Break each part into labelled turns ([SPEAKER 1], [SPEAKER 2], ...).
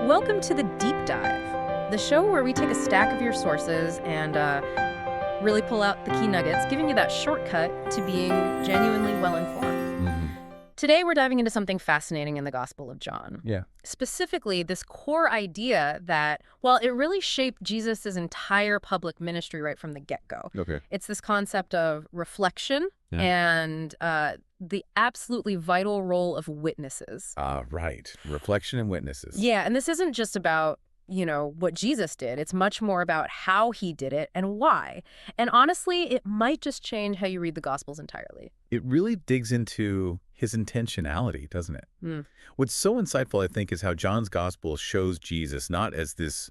[SPEAKER 1] Welcome to the Deep Dive, the show where we take a stack of your sources and really pull out the key nuggets, giving you that shortcut to being genuinely well-informed.
[SPEAKER 2] Mm-hmm.
[SPEAKER 1] Today, we're diving into something fascinating in the Gospel of John.
[SPEAKER 2] Yeah.
[SPEAKER 1] Specifically, this core idea that, well, it really shaped Jesus' entire public ministry right from the get-go.
[SPEAKER 2] Okay.
[SPEAKER 1] It's this concept of reflection and the absolutely vital role of witnesses.
[SPEAKER 2] Right. Reflection and witnesses.
[SPEAKER 1] Yeah, and this isn't just about, what Jesus did. It's much more about how he did it and why. And honestly, it might just change how you read the Gospels entirely.
[SPEAKER 2] It really digs into his intentionality, doesn't it?
[SPEAKER 1] Mm.
[SPEAKER 2] What's so insightful, I think, is how John's Gospel shows Jesus not as this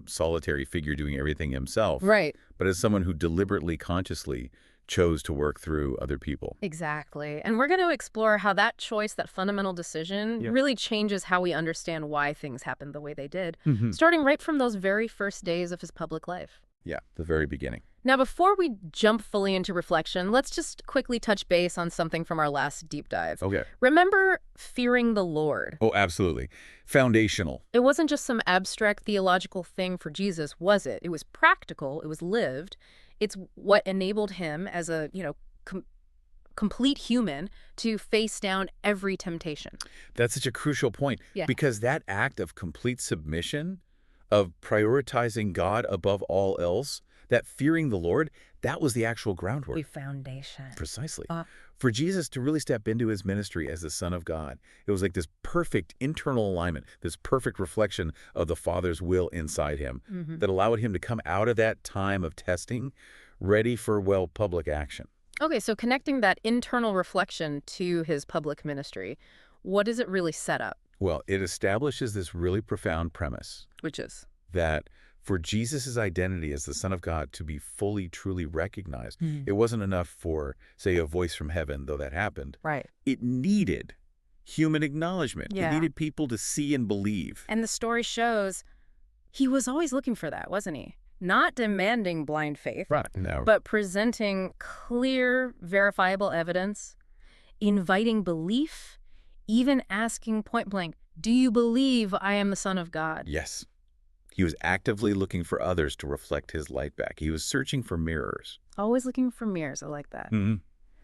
[SPEAKER 2] solitary figure doing everything himself,
[SPEAKER 1] Right.
[SPEAKER 2] but as someone who deliberately, consciously chose to work through other people.
[SPEAKER 1] Exactly. And we're going to explore how that choice, that fundamental decision, really changes how we understand why things happened the way they did, starting right from those very first days of his public life.
[SPEAKER 2] Yeah, the very beginning.
[SPEAKER 1] Now, before we jump fully into reflection, let's just quickly touch base on something from our last deep dive.
[SPEAKER 2] Okay.
[SPEAKER 1] Remember fearing the Lord?
[SPEAKER 2] Oh, absolutely. Foundational.
[SPEAKER 1] It wasn't just some abstract theological thing for Jesus, was it? It was practical. It was lived. It's what enabled him as a, complete human to face down every temptation.
[SPEAKER 2] That's such a crucial point.
[SPEAKER 1] Yeah.
[SPEAKER 2] Because that act of complete submission, of prioritizing God above all else, that fearing the Lord, that was the actual groundwork.
[SPEAKER 1] The foundation.
[SPEAKER 2] Precisely. For Jesus to really step into his ministry as the Son of God, it was like this perfect internal alignment, this perfect reflection of the Father's will inside him that allowed him to come out of that time of testing ready for, public action.
[SPEAKER 1] Okay, so connecting that internal reflection to his public ministry, what does it really set up?
[SPEAKER 2] Well, it establishes this really profound premise.
[SPEAKER 1] Which is?
[SPEAKER 2] That for Jesus' identity as the Son of God to be fully, truly recognized, it wasn't enough for, say, a voice from heaven, though that happened.
[SPEAKER 1] Right.
[SPEAKER 2] It needed human acknowledgement.
[SPEAKER 1] Yeah.
[SPEAKER 2] It needed people to see and believe.
[SPEAKER 1] And the story shows he was always looking for that, wasn't he? Not demanding blind faith,
[SPEAKER 2] Right. No.
[SPEAKER 1] but presenting clear, verifiable evidence, inviting belief, even asking point blank, do you believe I am the Son of God?
[SPEAKER 2] Yes. He was actively looking for others to reflect his light back. He was searching for mirrors.
[SPEAKER 1] Always looking for mirrors. I like that.
[SPEAKER 2] Mm-hmm.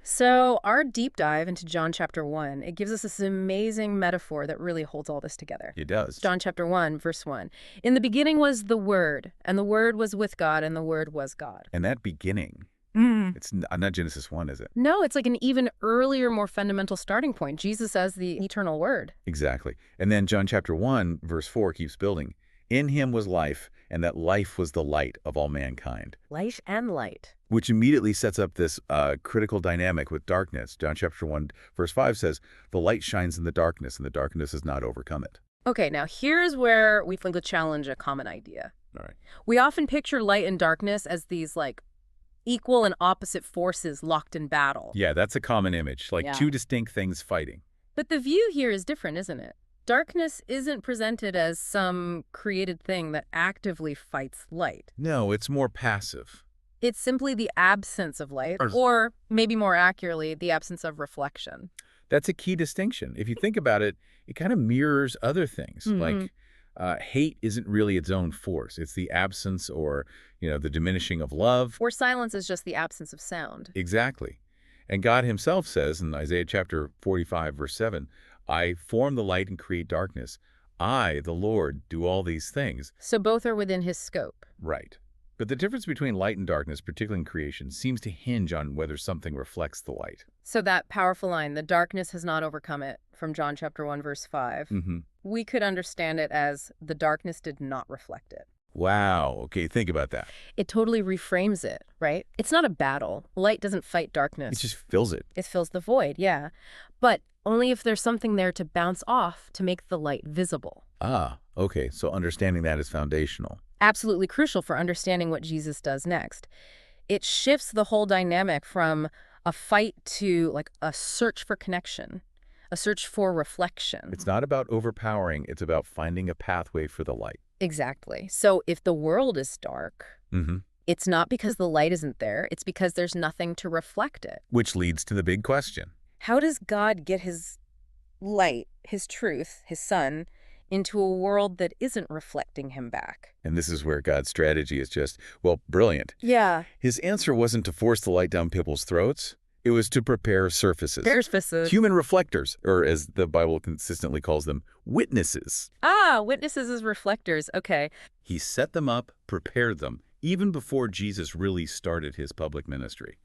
[SPEAKER 1] So our deep dive into John chapter 1, it gives us this amazing metaphor that really holds all this together.
[SPEAKER 2] It does.
[SPEAKER 1] John chapter 1, verse 1. In the beginning was the Word, and the Word was with God, and the Word was God.
[SPEAKER 2] And that beginning, it's not Genesis 1, is it?
[SPEAKER 1] No, it's like an even earlier, more fundamental starting point. Jesus as the eternal Word.
[SPEAKER 2] Exactly. And then John chapter 1, verse 4 keeps building. In him was life, and that life was the light of all mankind.
[SPEAKER 1] Light and light.
[SPEAKER 2] Which immediately sets up this critical dynamic with darkness. John chapter 1, verse 5 says, the light shines in the darkness, and the darkness has not overcome it.
[SPEAKER 1] Okay, now here's where we think to challenge a common idea.
[SPEAKER 2] All right.
[SPEAKER 1] We often picture light and darkness as these, equal and opposite forces locked in battle.
[SPEAKER 2] Yeah, that's a common image,
[SPEAKER 1] Yeah.
[SPEAKER 2] two distinct things fighting.
[SPEAKER 1] But the view here is different, isn't it? Darkness isn't presented as some created thing that actively fights light.
[SPEAKER 2] No, it's more passive.
[SPEAKER 1] It's simply the absence of light, or maybe more accurately, the absence of reflection.
[SPEAKER 2] That's a key distinction. If you think about it, it kind of mirrors other things. Like hate isn't really its own force. It's the absence or, the diminishing of love.
[SPEAKER 1] Or silence is just the absence of sound.
[SPEAKER 2] Exactly. And God himself says in Isaiah chapter 45, verse 7, I form the light and create darkness. I, the Lord, do all these things.
[SPEAKER 1] So both are within his scope.
[SPEAKER 2] Right. But the difference between light and darkness, particularly in creation, seems to hinge on whether something reflects the light.
[SPEAKER 1] So that powerful line, the darkness has not overcome it, from John chapter 1, verse 5, we could understand it as the darkness did not reflect it.
[SPEAKER 2] Wow. Okay, think about that.
[SPEAKER 1] It totally reframes it, right? It's not a battle. Light doesn't fight darkness.
[SPEAKER 2] It just fills it.
[SPEAKER 1] It fills the void, yeah. But only if there's something there to bounce off to make the light visible.
[SPEAKER 2] Ah, okay. So understanding that is foundational.
[SPEAKER 1] Absolutely crucial for understanding what Jesus does next. It shifts the whole dynamic from a fight to a search for connection, a search for reflection.
[SPEAKER 2] It's not about overpowering. It's about finding a pathway for the light.
[SPEAKER 1] Exactly. So if the world is dark, it's not because the light isn't there. It's because there's nothing to reflect it.
[SPEAKER 2] Which leads to the big question.
[SPEAKER 1] How does God get his light, his truth, his Son, into a world that isn't reflecting him back.
[SPEAKER 2] And this is where God's strategy is just, well, brilliant.
[SPEAKER 1] Yeah.
[SPEAKER 2] His answer wasn't to force the light down people's throats. It was to prepare surfaces.
[SPEAKER 1] Surfaces.
[SPEAKER 2] Human reflectors, or as the Bible consistently calls them, witnesses.
[SPEAKER 1] Ah, witnesses as reflectors. Okay.
[SPEAKER 2] He set them up, prepared them, even before Jesus really started his public ministry.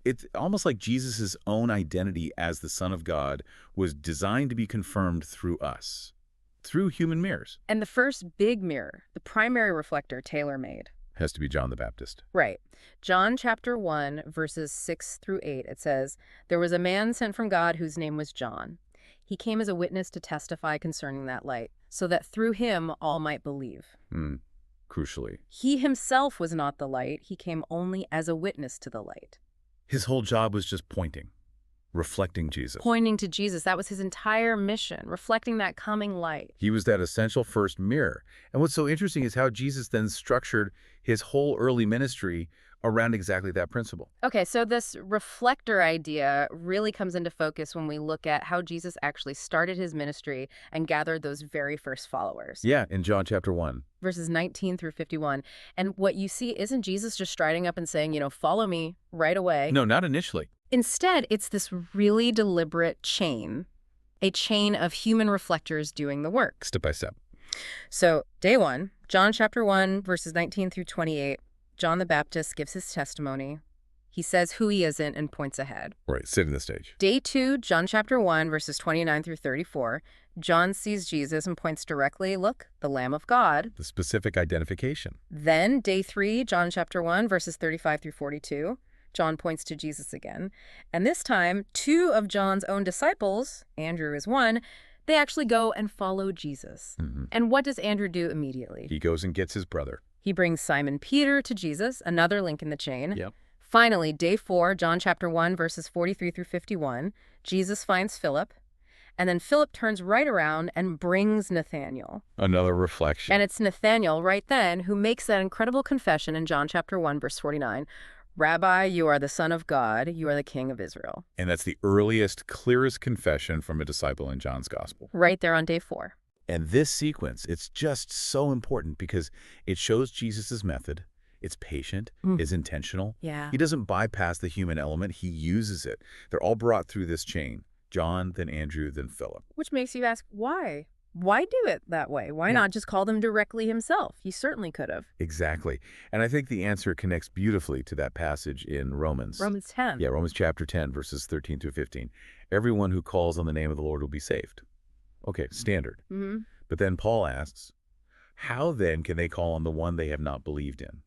[SPEAKER 2] It's almost like Jesus' own identity as the Son of God was designed to be confirmed through us, through human mirrors.
[SPEAKER 1] And the first big mirror, the primary reflector Taylor made.
[SPEAKER 2] Has to be John the Baptist.
[SPEAKER 1] Right. John chapter 1, verses 6 through 8, it says, "There was a man sent from God whose name was John. He came as a witness to testify concerning that light, so that through him all might believe."
[SPEAKER 2] Crucially.
[SPEAKER 1] He himself was not the light. He came only as a witness to the light.
[SPEAKER 2] His whole job was just pointing, reflecting Jesus.
[SPEAKER 1] Pointing to Jesus. That was his entire mission, reflecting that coming light.
[SPEAKER 2] He was that essential first mirror. And what's so interesting is how Jesus then structured his whole early ministry around exactly that principle.
[SPEAKER 1] Okay, so this reflector idea really comes into focus when we look at how Jesus actually started his ministry and gathered those very first followers.
[SPEAKER 2] Yeah, in John chapter 1.
[SPEAKER 1] Verses 19 through 51. And what you see isn't Jesus just striding up and saying, follow me right away.
[SPEAKER 2] No, not initially.
[SPEAKER 1] Instead, it's this really deliberate chain, a chain of human reflectors doing the work.
[SPEAKER 2] Step by step.
[SPEAKER 1] So, day 1, John chapter 1, verses 19 through 28, John the Baptist gives his testimony. He says who he isn't and points ahead.
[SPEAKER 2] Right, setting the stage.
[SPEAKER 1] Day 2, John chapter 1, verses 29 through 34, John sees Jesus and points directly, look, the Lamb of God.
[SPEAKER 2] The specific identification.
[SPEAKER 1] Then, day 3, John chapter 1, verses 35 through 42, John points to Jesus again. And this time, 2 of John's own disciples, Andrew is one, they actually go and follow Jesus. And what does Andrew do immediately?
[SPEAKER 2] He goes and gets his brother.
[SPEAKER 1] He brings Simon Peter to Jesus, another link in the chain.
[SPEAKER 2] Yep.
[SPEAKER 1] Finally, day 4, John chapter 1, verses 43 through 51, Jesus finds Philip, and then Philip turns right around and brings Nathanael.
[SPEAKER 2] Another reflection.
[SPEAKER 1] And it's Nathanael right then who makes that incredible confession in John chapter 1, verse 49. Rabbi, you are the Son of God. You are the King of Israel.
[SPEAKER 2] And that's the earliest, clearest confession from a disciple in John's gospel.
[SPEAKER 1] Right there on day 4.
[SPEAKER 2] And this sequence, it's just so important because it shows Jesus' method. It's patient, it's intentional.
[SPEAKER 1] Yeah.
[SPEAKER 2] He doesn't bypass the human element. He uses it. They're all brought through this chain. John, then Andrew, then Philip.
[SPEAKER 1] Which makes you ask, why? Why do it that way? Why not just call them directly himself? He certainly could have.
[SPEAKER 2] Exactly. And I think the answer connects beautifully to that passage in Romans.
[SPEAKER 1] Romans 10.
[SPEAKER 2] Yeah, Romans chapter 10, verses 13 through 15. Everyone who calls on the name of the Lord will be saved. Okay, standard. But then Paul asks, how then can they call on the one they have not believed in?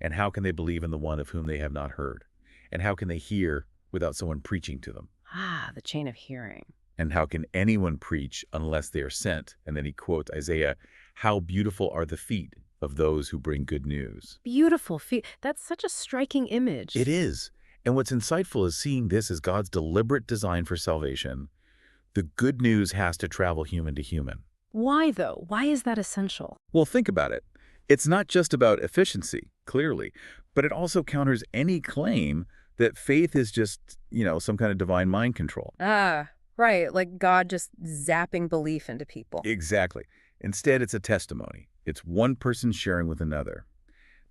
[SPEAKER 2] And how can they believe in the one of whom they have not heard? And how can they hear without someone preaching to them?
[SPEAKER 1] Ah, the chain of hearing.
[SPEAKER 2] And how can anyone preach unless they are sent? And then he quotes Isaiah, how beautiful are the feet of those who bring good news.
[SPEAKER 1] Beautiful feet. That's such a striking image.
[SPEAKER 2] It is. And what's insightful is seeing this as God's deliberate design for salvation. The good news has to travel human to human.
[SPEAKER 1] Why, though? Why is that essential?
[SPEAKER 2] Well, think about it. It's not just about efficiency, clearly, but it also counters any claim that faith is just, some kind of divine mind control.
[SPEAKER 1] Ah, right. Like God just zapping belief into people.
[SPEAKER 2] Exactly. Instead, it's a testimony. It's one person sharing with another.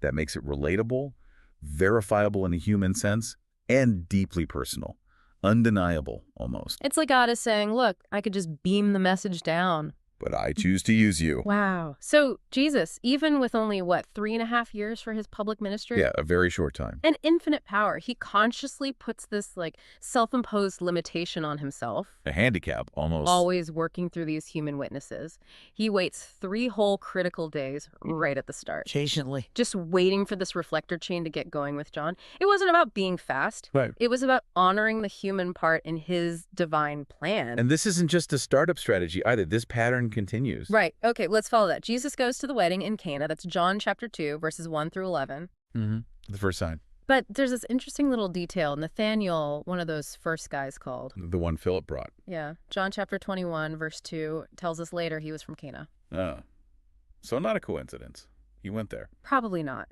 [SPEAKER 2] That makes it relatable, verifiable in a human sense, and deeply personal. Undeniable, almost.
[SPEAKER 1] It's like God is saying, look, I could just beam the message down.
[SPEAKER 2] But I choose to use you.
[SPEAKER 1] Wow. So Jesus, even with only, 3.5 years for his public ministry?
[SPEAKER 2] Yeah, a very short time.
[SPEAKER 1] And infinite power. He consciously puts this, self-imposed limitation on himself.
[SPEAKER 2] A handicap, almost.
[SPEAKER 1] Always working through these human witnesses. He waits 3 whole critical days right at the start.
[SPEAKER 3] Patiently.
[SPEAKER 1] Just waiting for this reflector chain to get going with John. It wasn't about being fast.
[SPEAKER 2] Right.
[SPEAKER 1] It was about honoring the human part in his divine plan.
[SPEAKER 2] And this isn't just a startup strategy either. This pattern continues.
[SPEAKER 1] Right. Okay, let's follow that. Jesus goes to the wedding in Cana. That's John chapter 2, verses 1 through 11.
[SPEAKER 2] The first sign.
[SPEAKER 1] But there's this interesting little detail. Nathanael, one of those first guys called.
[SPEAKER 2] The one Philip brought.
[SPEAKER 1] Yeah. John chapter 21, verse 2 tells us later he was from Cana.
[SPEAKER 2] Oh. So not a coincidence. He went there.
[SPEAKER 1] Probably not.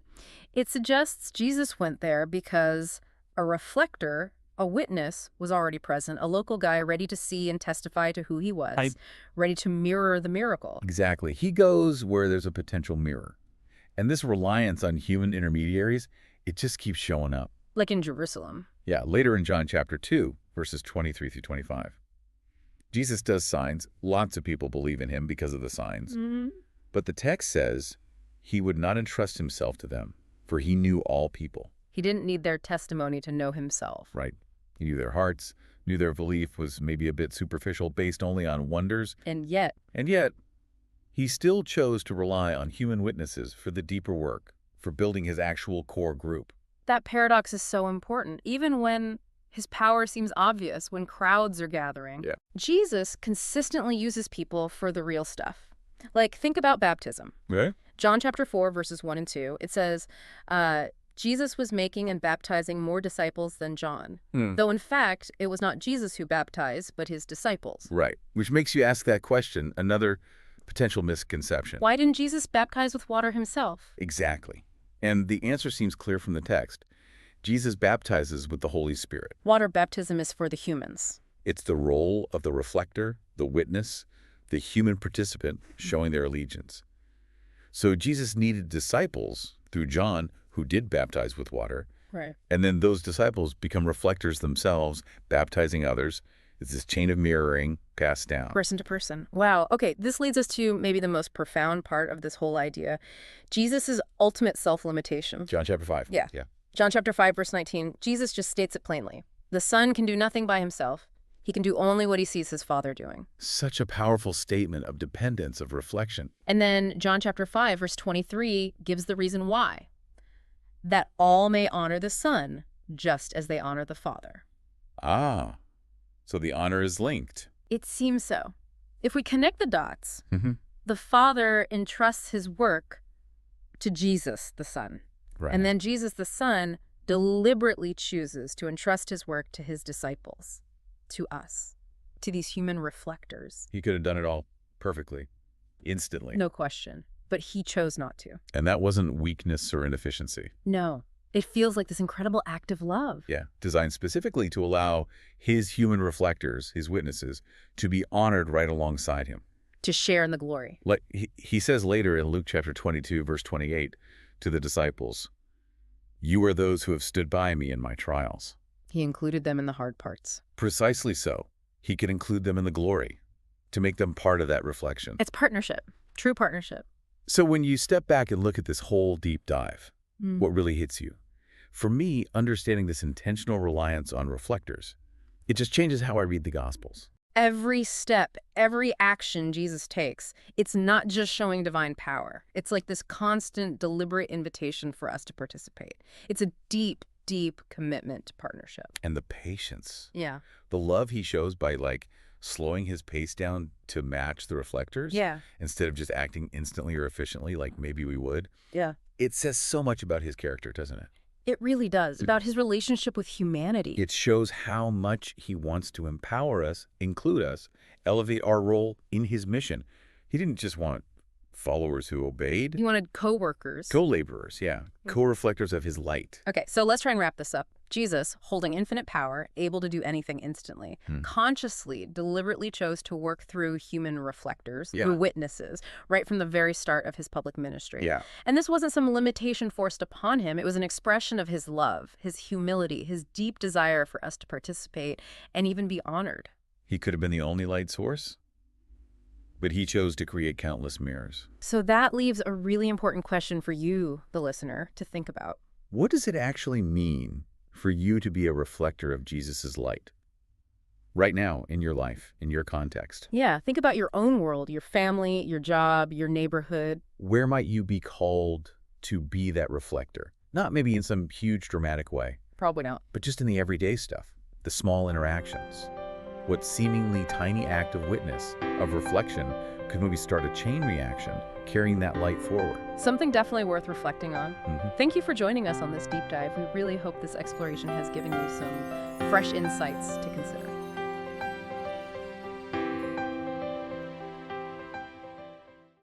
[SPEAKER 1] It suggests Jesus went there because a reflector A witness was already present, a local guy ready to see and testify to who he
[SPEAKER 2] I
[SPEAKER 1] was, ready to mirror the miracle.
[SPEAKER 2] Exactly. He goes where there's a potential mirror. And this reliance on human intermediaries, it just keeps showing up.
[SPEAKER 1] Like in Jerusalem.
[SPEAKER 2] Yeah, later in John chapter 2, verses 23 through 25. Jesus does signs. Lots of people believe in him because of the signs. But the text says he would not entrust himself to them, for he knew all people.
[SPEAKER 1] He didn't need their testimony to know himself.
[SPEAKER 2] Right. He knew their hearts, knew their belief was maybe a bit superficial, based only on wonders.
[SPEAKER 1] And yet,
[SPEAKER 2] He still chose to rely on human witnesses for the deeper work, for building his actual core group.
[SPEAKER 1] that paradox is so important. Even when his power seems obvious, when crowds are gathering,
[SPEAKER 2] Yeah.
[SPEAKER 1] Jesus consistently uses people for the real stuff. Like, think about baptism.
[SPEAKER 2] Right?
[SPEAKER 1] John chapter 4, verses 1 and 2, it says, Jesus was making and baptizing more disciples than John, though in fact, it was not Jesus who baptized, but his disciples.
[SPEAKER 2] Right. Which makes you ask that question, another potential misconception.
[SPEAKER 1] Why didn't Jesus baptize with water himself?
[SPEAKER 2] Exactly. And the answer seems clear from the text. Jesus baptizes with the Holy Spirit.
[SPEAKER 1] Water baptism is for the humans.
[SPEAKER 2] It's the role of the reflector, the witness, the human participant showing their allegiance. So Jesus needed disciples through John, who did baptize with water.
[SPEAKER 1] Right.
[SPEAKER 2] And then those disciples become reflectors themselves, baptizing others. It's this chain of mirroring passed down.
[SPEAKER 1] Person to person. Wow. Okay, this leads us to maybe the most profound part of this whole idea. Jesus' ultimate self-limitation.
[SPEAKER 2] John chapter 5.
[SPEAKER 1] Yeah. John chapter 5, verse 19, Jesus just states it plainly. The Son can do nothing by himself. He can do only what he sees his Father doing.
[SPEAKER 2] Such a powerful statement of dependence, of reflection.
[SPEAKER 1] And then John chapter 5, verse 23 gives the reason why. That all may honor the Son, just as they honor the Father.
[SPEAKER 2] Ah, so the honor is linked.
[SPEAKER 1] It seems so. If we connect the dots,
[SPEAKER 2] Mm-hmm.
[SPEAKER 1] the Father entrusts his work to Jesus, the Son.
[SPEAKER 2] Right.
[SPEAKER 1] And then Jesus, the Son, deliberately chooses to entrust his work to his disciples, to us, to these human reflectors.
[SPEAKER 2] He could have done it all perfectly, instantly.
[SPEAKER 1] No question. But he chose not to.
[SPEAKER 2] And that wasn't weakness or inefficiency.
[SPEAKER 1] No. It feels like this incredible act of love.
[SPEAKER 2] Yeah, designed specifically to allow his human reflectors, his witnesses, to be honored right alongside him.
[SPEAKER 1] To share in the glory.
[SPEAKER 2] Like he says later in Luke chapter 22, verse 28, to the disciples, "You are those who have stood by me in my trials."
[SPEAKER 1] He included them in the hard parts.
[SPEAKER 2] Precisely so. He could include them in the glory, to make them part of that reflection.
[SPEAKER 1] It's partnership. True partnership.
[SPEAKER 2] So when you step back and look at this whole deep dive, what really hits you? For me, understanding this intentional reliance on reflectors, it just changes how I read the Gospels.
[SPEAKER 1] Every step, every action Jesus takes, it's not just showing divine power. It's like this constant, deliberate invitation for us to participate. It's a deep, deep commitment to partnership.
[SPEAKER 2] And the patience.
[SPEAKER 1] Yeah.
[SPEAKER 2] The love he shows by, like, slowing his pace down to match the reflectors.
[SPEAKER 1] Yeah.
[SPEAKER 2] Instead of just acting instantly or efficiently like maybe we would.
[SPEAKER 1] Yeah.
[SPEAKER 2] It says so much about his character, doesn't it?
[SPEAKER 1] It really does. About his relationship with humanity.
[SPEAKER 2] It shows how much he wants to empower us, include us, elevate our role in his mission. He didn't just want followers who obeyed.
[SPEAKER 1] He wanted co-workers.
[SPEAKER 2] Co-laborers, yeah. Co-reflectors of his light.
[SPEAKER 1] Okay, so let's try and wrap this up. Jesus, holding infinite power, able to do anything instantly, consciously, deliberately chose to work through human reflectors, through witnesses, right from the very start of his public ministry.
[SPEAKER 2] Yeah.
[SPEAKER 1] And this wasn't some limitation forced upon him. It was an expression of his love, his humility, his deep desire for us to participate and even be honored.
[SPEAKER 2] He could have been the only light source, but he chose to create countless mirrors.
[SPEAKER 1] So that leaves a really important question for you, the listener, to think about.
[SPEAKER 2] What does it actually mean for you to be a reflector of Jesus's light? Right now, in your life, in your context.
[SPEAKER 1] Yeah, think about your own world, your family, your job, your neighborhood.
[SPEAKER 2] Where might you be called to be that reflector? Not maybe in some huge dramatic way,
[SPEAKER 1] Probably not.
[SPEAKER 2] but just in the everyday stuff, the small interactions. What seemingly tiny act of witness, of reflection, could maybe start a chain reaction, carrying that light forward.
[SPEAKER 1] Something definitely worth reflecting on. Thank you for joining us on this deep dive. We really hope this exploration has given you some fresh insights to consider.